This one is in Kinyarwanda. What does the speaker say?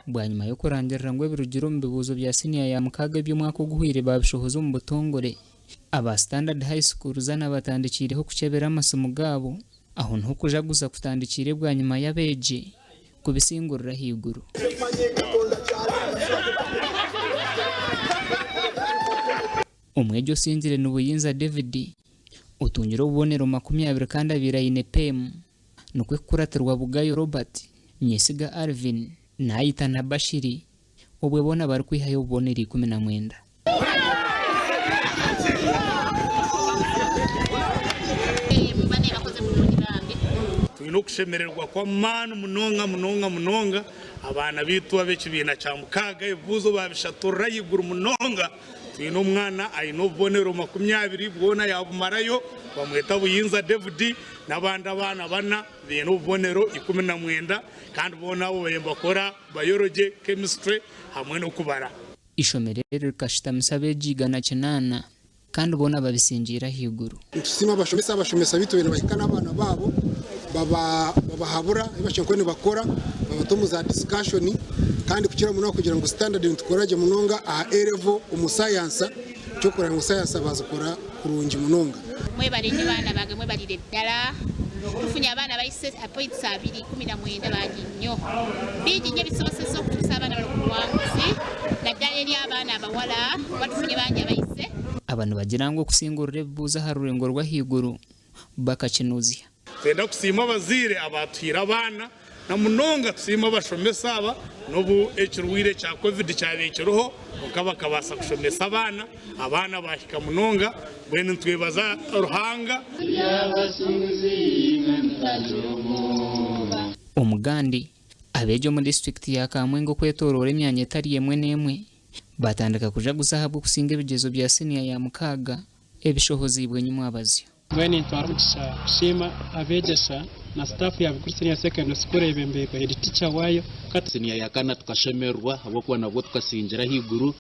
bwanyuma yo kurangirira ngo birugiro mu bibuzo bya senior ya mukaga by'umwaka guhwire babishohoza mu butongore aba standard high school zana batandikireho kucebera amasomo gabo aho nto kuja guza kutandikire bwanyuma yabeje kubisingurira ahaiguru. Umwejo sinzire n'ubuyinza David utungira ubonero 20 kandi abira inepem nukwe kuraterwa Bugayo Robert Nyesiga Alvin nayita na Bashiri obwe bona bari kwihayo ubonero 19. Twino kushemererwa kwa manu munonga abana bitu abekibina cya mukaga ivuzo babishatura ahaiguru munonga twino mwana ayino bonero 20 bwona yabumarayo bamweta buyinza David nabandi abana bana bino bonero 19 kandi bona abo bakora biology chemistry hamwe no kubara ishomerere kashita bejigana kinana kandi bona babisingira ahaiguru. Tusima bashomesa bito bino bahikana abana babo babahabura ibashenkwe bakora babatomuza discussion kandi kukira muno kugira ngo standard ntukoraje munonga a level umusayansa cyo kora ngo sayansa bazakora kurungi munonga mwe bari ni bana bagamwe bari dala tufunya abana bayise points 219 baginyo bijinye bisoseso kusabana bari kuwanguzi na Daniel abana abawala batufunye banje bayise abantu bagira ngo kusingurire buza harurengo rwa ahaiguru bakakinuzia twenda kusima abazire abatwira abana na munonga tusima bashomesa aba nobu ekirwire cya covid cyabekeroho ukaba kabasa kushomesa abana bahika munonga bwene ntwebaza ruhanga Omugandi abejo mu district ya Kamwengo kwetorora emyanya etari yemwe nemwe batandika kuja gusahabwa kusinga ebigezo bya senior ya mukaga ebishohozibwe nyuma abazyo When twarugisha kushima abegesa na staff ya Agacencwire secondary school ebembe head teacher wayo kati senior yakana tukashemerwa abo kwa nabwo tukasingira ahaiguru